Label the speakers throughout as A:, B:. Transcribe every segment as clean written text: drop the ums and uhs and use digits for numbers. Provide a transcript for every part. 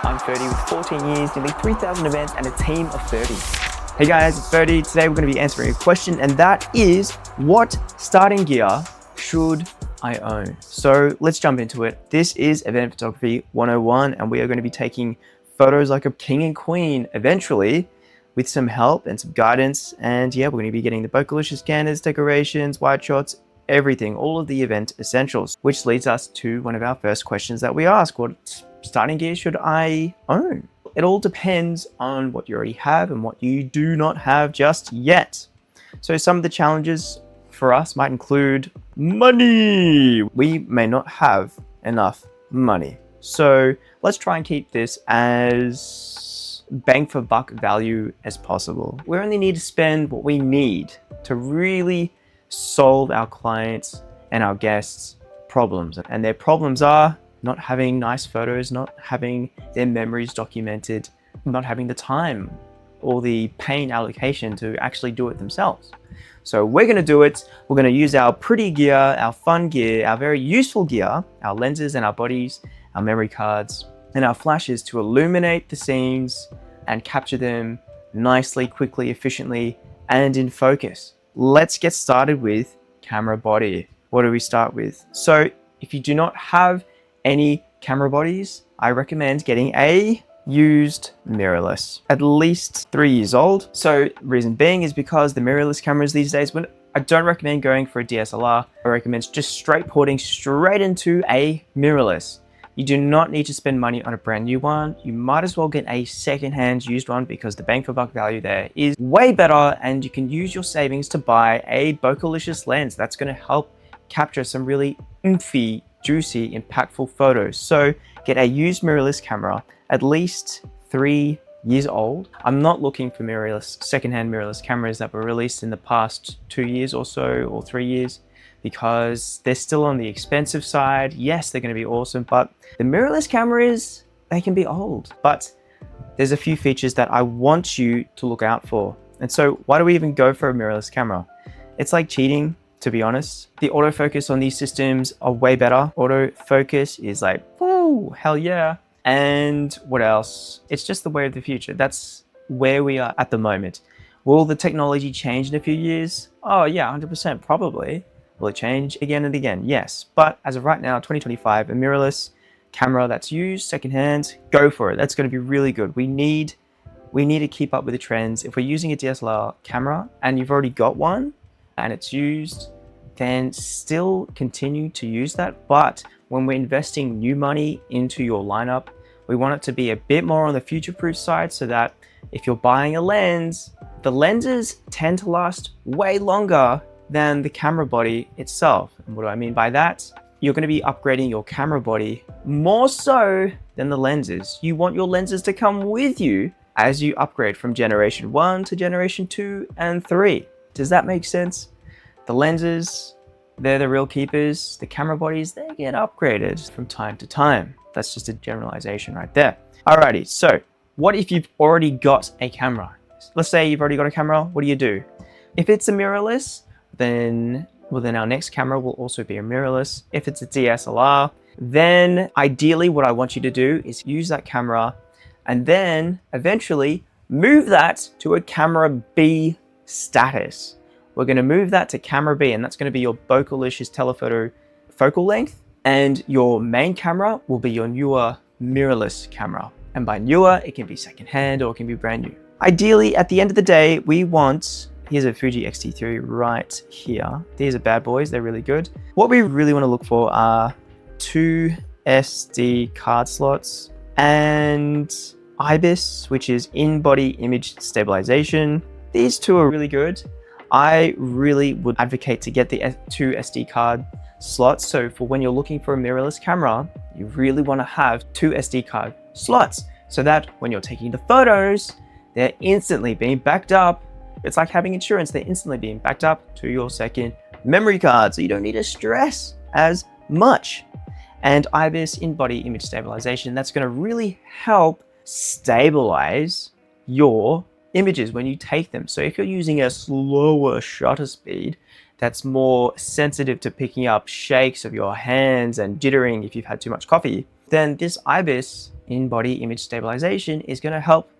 A: I'm Ferdi with 14 years, nearly 3,000 events, and a team of 30. Hey guys, it's Ferdi. Today we're going to be answering a question, and that is, what starting gear should I own? So let's jump into it. This is Event Photography 101, and we are going to be taking photos like a king and queen eventually, with some help and some guidance. And yeah, we're going to be getting the Bokalicious scanners, decorations, wide shots, everything, all of the event essentials, which leads us to one of our first questions that we ask: what starting gear should I own? It all depends on what you already have and what you do not have just yet. So some of the challenges for us might include money. We may not have enough money. So let's try and keep this as bang for buck value as possible. We only need to spend what we need to really solve our clients and our guests' problems. And their problems are not having nice photos, not having their memories documented, not having the time or the pain allocation to actually do it themselves. So we're going to do it. We're going to use our pretty gear, our fun gear, our very useful gear, our lenses and our bodies, our memory cards, and our flashes to illuminate the scenes and capture them nicely, quickly, efficiently, and in focus. Let's get started with camera body. What do we start with? So if you do not have any camera bodies, I recommend getting a used mirrorless, at least 3 years old. So reason being is because the mirrorless cameras these days, I don't recommend going for a DSLR. I recommend just straight porting straight into a mirrorless. You do not need to spend money on a brand new one. You might as well get a secondhand used one because the bang for buck value there is way better, and you can use your savings to buy a Bokalicious lens that's going to help capture some really oomphy, juicy, impactful photos. So get a used mirrorless camera, at least 3 years old. I'm not looking for secondhand mirrorless cameras that were released in the past 2 years or so, or 3 years, because they're still on the expensive side. Yes, they're going to be awesome, but the mirrorless cameras, they can be old. But there's a few features that I want you to look out for. And so why do we even go for a mirrorless camera? It's like cheating, to be honest. The autofocus on these systems are way better. Autofocus is like, whoa, hell yeah. And what else? It's just the way of the future. That's where we are at the moment. Will the technology change in a few years? Oh yeah, 100%, probably. Will it change again and again? Yes. But as of right now, 2025, a mirrorless camera that's used secondhand, go for it. That's going to be really good. We need to keep up with the trends. If we're using a DSLR camera and you've already got one and it's used, then still continue to use that. But when we're investing new money into your lineup, we want it to be a bit more on the future-proof side, so that if you're buying a lens, the lenses tend to last way longer than the camera body itself. And what do I mean by that? You're going to be upgrading your camera body more so than the lenses. You want your lenses to come with you as you upgrade from generation 1 to generation 2 and 3. Does that make sense? The lenses, they're the real keepers. The camera bodies, they get upgraded from time to time. That's just a generalization right there. Alrighty, so what if you've already got a camera? Let's say you've already got a camera. What do you do? If it's a mirrorless, then our next camera will also be a mirrorless. If it's a DSLR, then ideally what I want you to do is use that camera and then eventually move that to a camera B status. We're going to move that to camera B, and that's going to be your Bokalicious telephoto focal length, and your main camera will be your newer mirrorless camera. And by newer, it can be secondhand or it can be brand new. Ideally, at the end of the day, we want, here's a Fuji X-T3 right here. These are bad boys, they're really good. What we really want to look for are 2 SD card slots and IBIS, which is in-body image stabilization. These two are really good. I really would advocate to get the 2 SD card slots. So for when you're looking for a mirrorless camera, you really want to have 2 SD card slots, so that when you're taking the photos, they're instantly being backed up. It's like having insurance. They're instantly being backed up to your second memory card, so you don't need to stress as much. And IBIS, in-body image stabilization, that's going to really help stabilize your images when you take them. So if you're using a slower shutter speed that's more sensitive to picking up shakes of your hands and jittering if you've had too much coffee, then this IBIS in-body image stabilization is going to help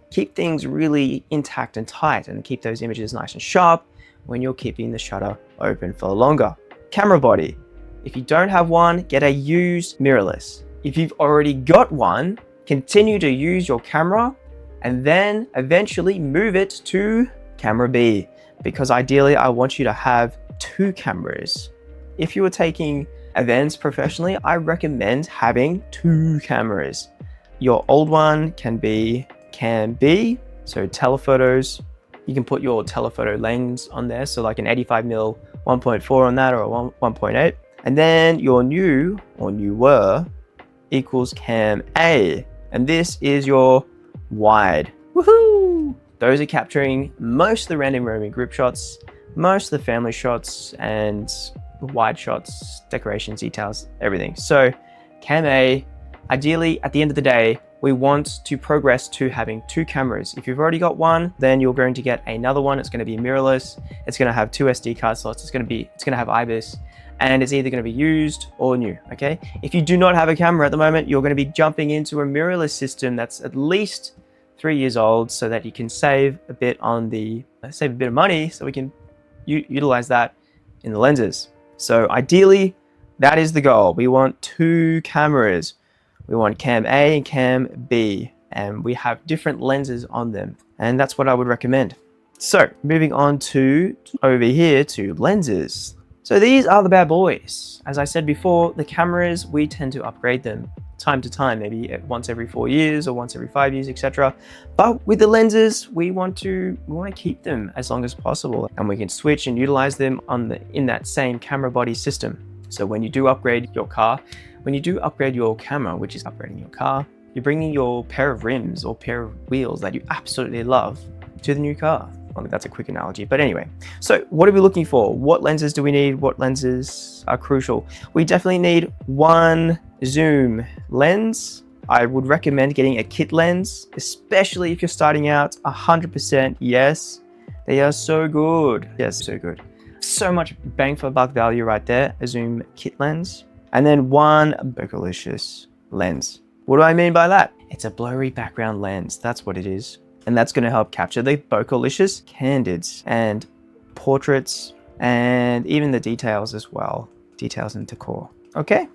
A: keep things really intact and tight and keep those images nice and sharp when you're keeping the shutter open for longer. Camera body. If you don't have one, get a used mirrorless. If you've already got one, continue to use your camera and then eventually move it to camera B, because ideally I want you to have 2 cameras. If you are taking events professionally, I recommend having 2 cameras. Your old one can be Cam B, so telephotos. You can put your telephoto lens on there, so like an 85mm 1.4 on that, or a 1.8. And then your new or newer equals Cam A, and this is your wide. Woohoo! Those are capturing most of the random roaming group shots, most of the family shots, and wide shots, decorations, details, everything. So Cam A, ideally at the end of the day, we want to progress to having 2 cameras. If you've already got one, then you're going to get another one. It's going to be mirrorless. It's going to have 2 SD card slots. It's going to have IBIS, and it's either going to be used or new. Okay. If you do not have a camera at the moment, you're going to be jumping into a mirrorless system that's at least 3 years old, so that you can save a bit of money, so we can utilize that in the lenses. So ideally, that is the goal. We want 2 cameras. We want Cam A and Cam B, and we have different lenses on them, and that's what I would recommend. So moving on to over here to lenses. So these are the bad boys. As I said before, the cameras, we tend to upgrade them time to time, maybe once every 4 years or once every 5 years, etc. But with the lenses, we want to keep them as long as possible, and we can switch and utilize them in that same camera body system. So when you do upgrade your car, when you do upgrade your camera, which is upgrading your car, you're bringing your pair of rims or pair of wheels that you absolutely love to the new car. Well, that's a quick analogy, but anyway. So what are we looking for? What lenses do we need? What lenses are crucial? We definitely need one zoom lens. I would recommend getting a kit lens, especially if you're starting out. 100% yes. They are so good. Yes, so good. So much bang for buck value right there. A zoom kit lens. And then one bokeh-licious lens. What do I mean by that? It's a blurry background lens. That's what it is. And that's going to help capture the bokeh-licious candids and portraits and even the details as well. Details and decor. Okay.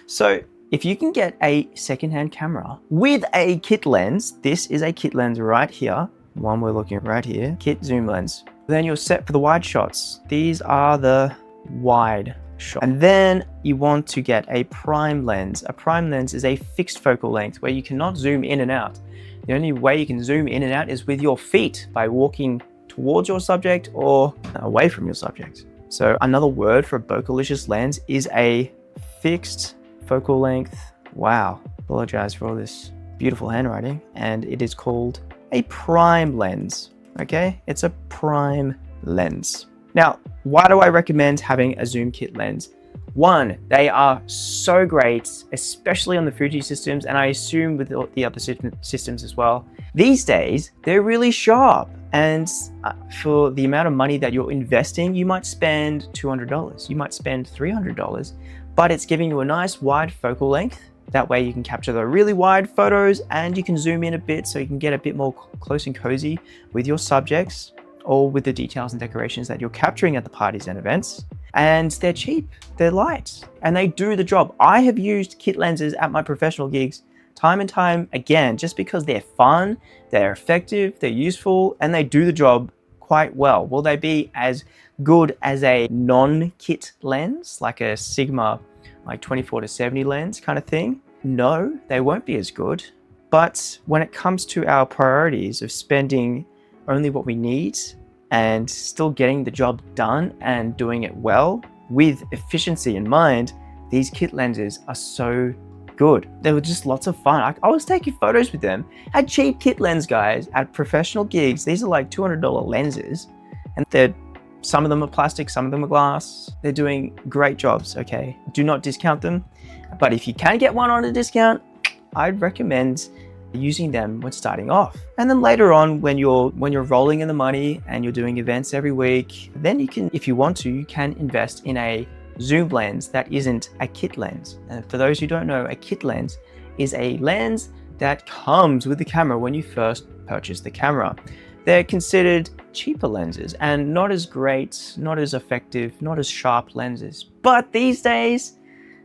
A: So if you can get a secondhand camera with a kit lens, this is a kit lens right here. One we're looking at right here, kit zoom lens. Then you're set for the wide shots. These are the wide shot. And then you want to get a prime lens. A prime lens is a fixed focal length where you cannot zoom in and out. The only way you can zoom in and out is with your feet, by walking towards your subject or away from your subject. So another word for a bokeh-licious lens is a fixed focal length. Wow, apologize for all this beautiful handwriting. And it is called a prime lens. Okay, it's a prime lens. Now, why do I recommend having a zoom kit lens? One, they are so great, especially on the Fuji systems, and I assume with the other systems as well. These days, they're really sharp, and for the amount of money that you're investing, you might spend $200, you might spend $300, but it's giving you a nice wide focal length. That way you can capture the really wide photos, and you can zoom in a bit so you can get a bit more close and cozy with your subjects or with the details and decorations that you're capturing at the parties and events. And they're cheap, they're light, and they do the job. I have used kit lenses at my professional gigs time and time again, just because they're fun, they're effective, they're useful, and they do the job quite well. Will they be as good as a non-kit lens, like a Sigma, like 24-70 lens kind of thing? No, they won't be as good. But when it comes to our priorities of spending only what we need and still getting the job done and doing it well with efficiency in mind, these kit lenses are so good. They were just lots of fun. I was taking photos with them at cheap kit lens guys at professional gigs. These are like $200 lenses, and some of them are plastic, some of them are glass. They're doing great jobs, okay? Do not discount them, but if you can get one on a discount, I'd recommend using them when starting off. And then later on, when you're rolling in the money and you're doing events every week, then you can, if you want to, you can invest in a zoom lens that isn't a kit lens. And for those who don't know, a kit lens is a lens that comes with the camera when you first purchase the camera. They're considered cheaper lenses and not as great, not as effective, not as sharp lenses. But these days,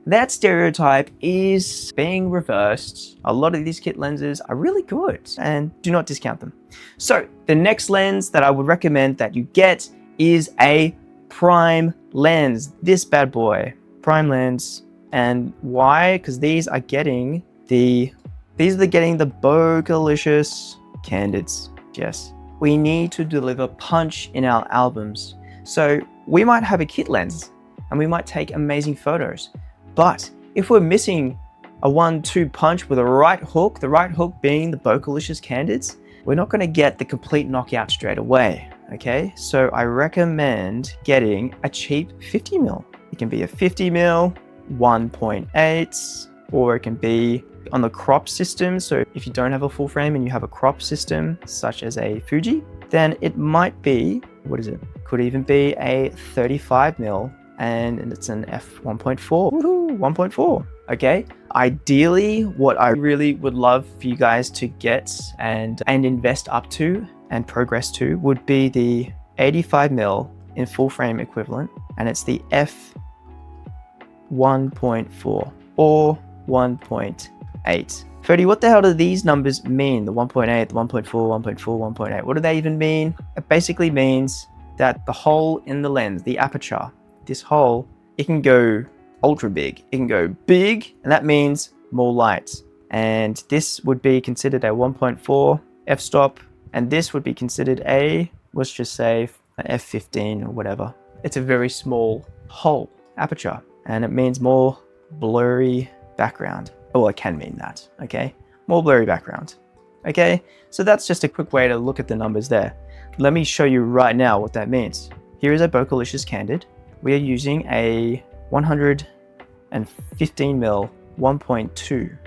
A: that stereotype is being reversed. A lot of these kit lenses are really good and do not discount them. So the next lens that I would recommend that you get is a prime lens. This bad boy, prime lens. And why? Because these are getting the Bogalicious candids. Yes. We need to deliver punch in our albums. So we might have a kit lens and we might take amazing photos. But if we're missing a 1-2 punch with a right hook, the right hook being the Bogalicious candids, we're not going to get the complete knockout straight away. Okay, so I recommend getting a cheap 50mm. It can be a 50mm, 1.8, or it can be on the crop system. So if you don't have a full frame and you have a crop system such as a Fuji, then it might be, what is it? Could even be a 35mm and it's an f1.4. Woohoo, 1.4. Okay. Ideally, what I really would love for you guys to get and invest up to and progress to would be the 85mm in full frame equivalent, and it's the f1.4 or 1.8. Ferdi, what the hell do these numbers mean? The 1.8, the 1.4, 1.4, 1.8. What do they even mean? It basically means that the hole in the lens, the aperture, this hole, it can go ultra big. It can go big, and that means more light. And this would be considered a 1.4 f-stop, and this would be considered a, let's just say, an f15 or whatever. It's a very small hole, aperture, and it means more blurry background. Well, it can mean that, okay? More blurry background, okay? So that's just a quick way to look at the numbers there. Let me show you right now what that means. Here is a Bogalicious candid. We are using a 115mm 1.2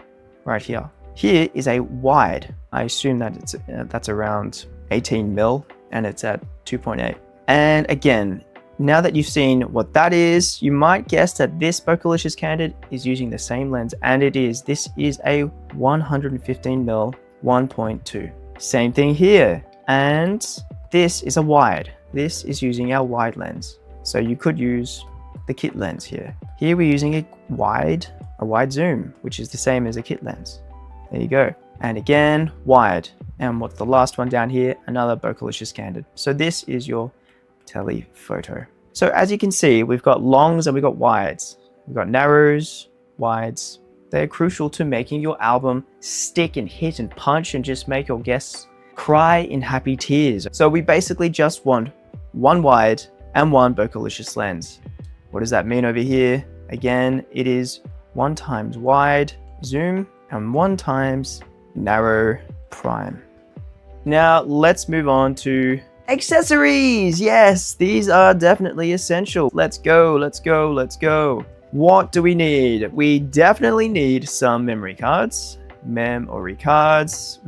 A: right here. Here is a wide. I assume that that's around 18mm and it's at 2.8. And again, now that you've seen what that is, you might guess that this Bogalicious candid is using the same lens, and it is. This is a 115mm 1.2. Same thing here. And this is a wide. This is using our wide lens. So you could use the kit lens here. Here we're using a wide zoom, which is the same as a kit lens. There you go. And again, wide. And what's the last one down here? Another Bogalicious candid. So this is your telephoto. So as you can see, we've got longs and we've got wides. We've got narrows, wides. They're crucial to making your album stick and hit and punch and just make your guests cry in happy tears. So we basically just want one wide and one Bogalicious lens. What does that mean over here? Again, it is 1 times wide zoom and 1 times narrow prime. Now let's move on to accessories. Yes, these are definitely essential. Let's go, let's go, let's go. What do we need? We definitely need some memory cards. We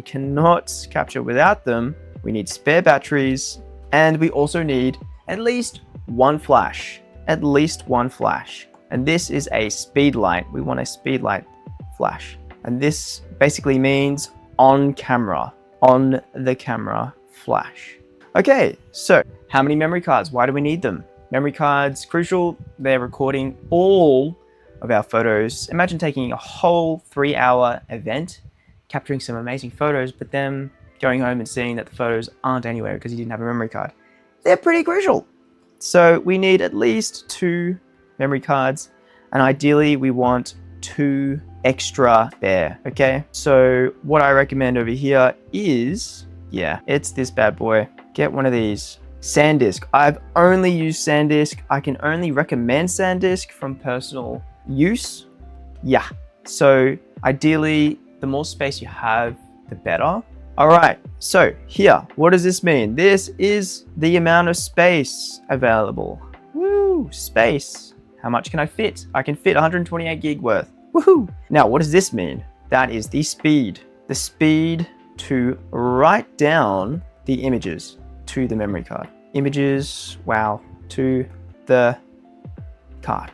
A: cannot capture without them. We need spare batteries, and we also need at least one flash. At least one flash. And this is a speed light. We want a speed light flash. And this basically means on camera, on the camera flash. Okay, so how many memory cards? Why do we need them? Memory cards, crucial. They're recording all of our photos. Imagine taking a whole 3-hour event, capturing some amazing photos, but then going home and seeing that the photos aren't anywhere because you didn't have a memory card. They're pretty crucial. So we need at least 2 memory cards, and ideally we want 2 extra spare, okay? So what I recommend over here is, yeah, it's this bad boy. Get one of these. SanDisk. I've only used SanDisk. I can only recommend SanDisk from personal use. Yeah. So ideally, the more space you have, the better. All right. So here, what does this mean? This is the amount of space available. Woo, space. How much can I fit? I can fit 128 gig worth. Woohoo. Now, what does this mean? That is the speed. The speed to write down the images to the memory card. Images, wow, to the card.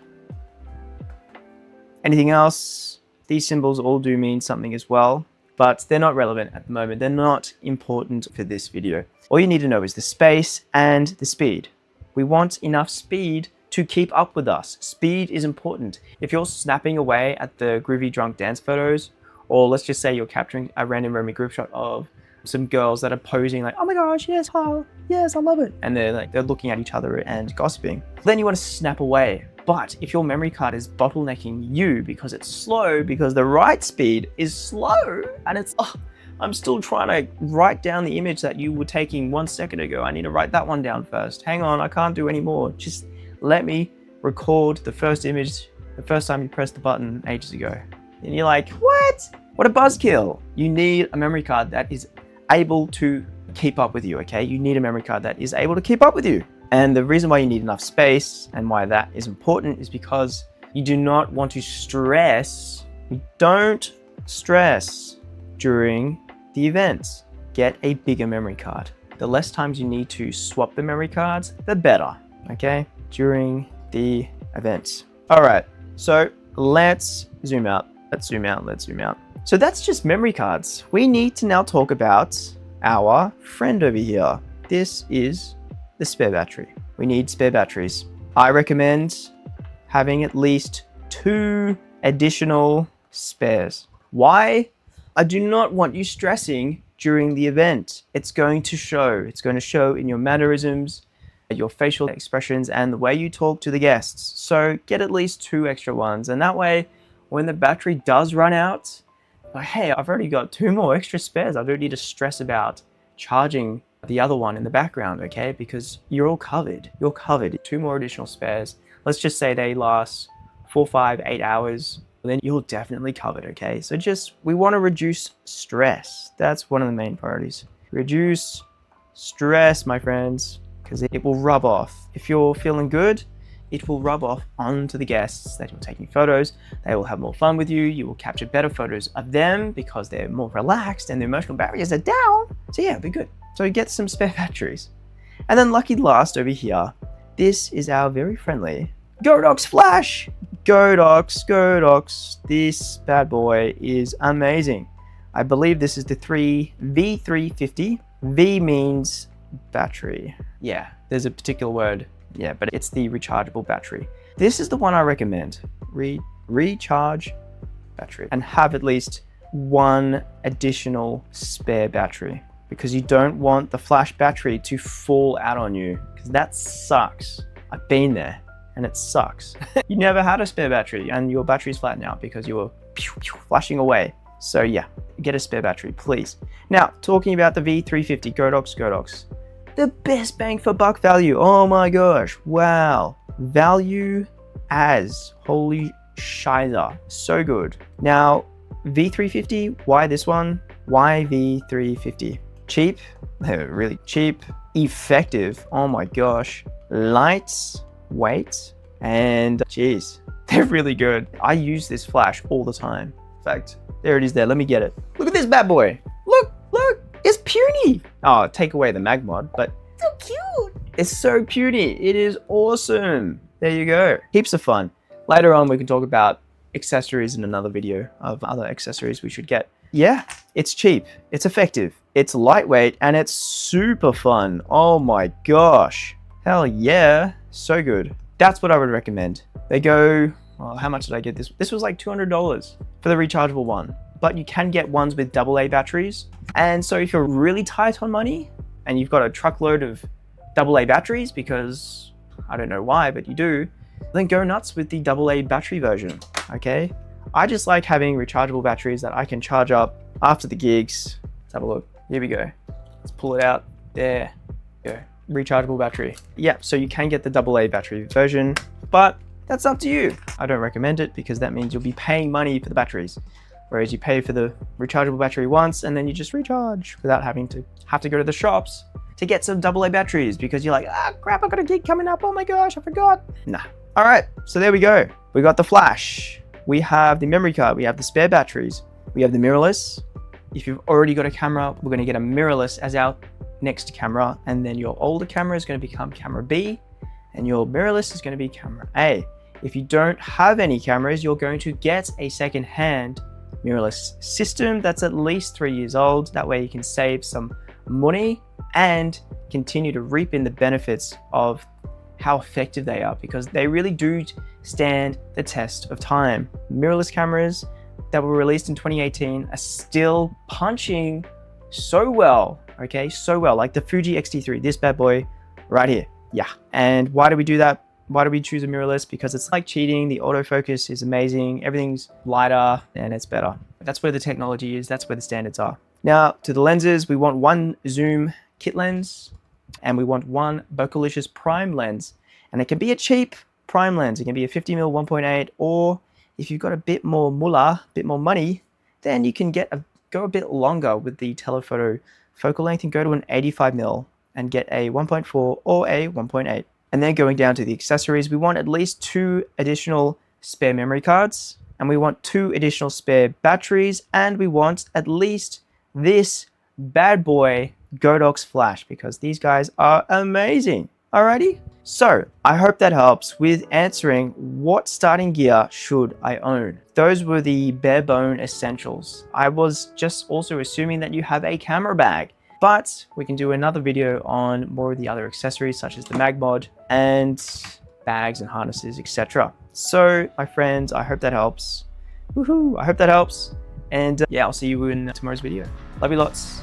A: Anything else? These symbols all do mean something as well, but they're not relevant at the moment. They're not important for this video. All you need to know is the space and the speed. We want enough speed to keep up with us. Speed is important. If you're snapping away at the groovy drunk dance photos, or let's just say you're capturing a random roaming group shot of some girls that are posing like, oh my gosh, yes, oh, yes, I love it. And they're looking at each other and gossiping. Then you want to snap away. But if your memory card is bottlenecking you because it's slow, because the write speed is slow, and it's, oh, I'm still trying to write down the image that you were taking 1 second ago. I need to write that one down first. Hang on, I can't do any more. Just let me record the first image the first time you pressed the button ages ago. And you're like, what? What a buzzkill. You need a memory card that is able to keep up with you, okay? You need a memory card that is able to keep up with you. And the reason why you need enough space and why that is important is because you do not want to stress. You don't stress during the events. Get a bigger memory card. The less times you need to swap the memory cards, the better, okay? During the events. All right, so let's zoom out. Let's zoom out. So that's just memory cards. We need to now talk about our friend over here. This is the spare battery. We need spare batteries. I recommend having at least 2 additional spares. Why? I do not want you stressing during the event. It's going to show. It's going to show in your mannerisms, your facial expressions, and the way you talk to the guests. So get at least 2 extra ones. And that way, when the battery does run out, like, hey, I've already got 2 more extra spares. I don't need to stress about charging the other one in the background, okay? Because you're all covered. You're covered. 2 more additional spares. Let's just say they last 4, 5, 8 hours. Then you're definitely covered, okay? So we want to reduce stress. That's one of the main priorities. Reduce stress, my friends, because it will rub off. If you're feeling good, it will rub off onto the guests that you're taking photos. They will have more fun with you. You will capture better photos of them because they're more relaxed and the emotional barriers are down. So yeah, it'll be good. So get some spare batteries. And then lucky last over here, this is our very friendly Godox flash. Godox. This bad boy is amazing. I believe this is the V350. V means battery. Yeah, there's a particular word. Yeah, but it's the rechargeable battery. This is the one I recommend. Recharge battery. And have at least 1 additional spare battery, because you don't want the flash battery to fall out on you, because that sucks. I've been there and it sucks. You never had a spare battery and your battery's flattened out because you were flashing away. So yeah, get a spare battery, please. Now, talking about the V350 Godox. The best bang for buck value. Oh my gosh. Wow. Value as. Holy shiza. So good. Now, V350, why this one? Why V350? Cheap. Really cheap. Effective. Oh my gosh. Light, weight, and geez, they're really good. I use this flash all the time. In fact, there it is there. Let me get it. Look at this bad boy. Look. It's puny. Oh, take away the mag mod, but so cute. It's so puny. It is awesome. There you go. Heaps of fun. Later on, we can talk about accessories in another video of other accessories we should get. Yeah, it's cheap. It's effective. It's lightweight and it's super fun. Oh my gosh. Hell yeah. So good. That's what I would recommend. They go, well, how much did I get this? This was like $200 for the rechargeable one. But you can get ones with AA batteries. And so if you're really tight on money and you've got a truckload of AA batteries, because I don't know why, but you do, then go nuts with the AA battery version, okay? I just like having rechargeable batteries that I can charge up after the gigs. Let's have a look. Here we go. Let's pull it out. There you go. Rechargeable battery. Yeah, so you can get the AA battery version, but that's up to you. I don't recommend it because that means you'll be paying money for the batteries. Whereas you pay for the rechargeable battery once and then you just recharge without having to go to the shops to get some AA batteries because you're like, ah, crap, I've got a gig coming up. Oh my gosh, I forgot. Nah. All right, so there we go. We got the flash. We have the memory card. We have the spare batteries. We have the mirrorless. If you've already got a camera, we're going to get a mirrorless as our next camera. And then your older camera is going to become camera B and your mirrorless is going to be camera A. If you don't have any cameras, you're going to get a second-hand mirrorless system that's at least 3 years old. That way you can save some money and continue to reap in the benefits of how effective they are, because they really do stand the test of time. Mirrorless cameras that were released in 2018 are still punching so well, okay? So well, like the Fuji X-T3, this bad boy right here. Yeah. And why do we do that? Why do we choose a mirrorless? Because it's like cheating. The autofocus is amazing. Everything's lighter and it's better. That's where the technology is. That's where the standards are. Now to the lenses, we want one zoom kit lens and we want one Bokalicious prime lens. And it can be a cheap prime lens. It can be a 50mm 1.8, or if you've got a bit more mullah, a bit more money, then you can go a bit longer with the telephoto focal length and go to an 85mm and get a 1.4 or a 1.8. And then going down to the accessories, we want at least 2 additional spare memory cards, and we want 2 additional spare batteries, and we want at least this bad boy Godox flash, because these guys are amazing. Alrighty, so I hope that helps with answering what starting gear should I own. Those were the bare bone essentials. I was just also assuming that you have a camera bag, but we can do another video on more of the other accessories such as the mag mod and bags and harnesses, etc. So my friends, I hope that helps. Woohoo, I hope that helps. And yeah, I'll see you in tomorrow's video. Love you lots.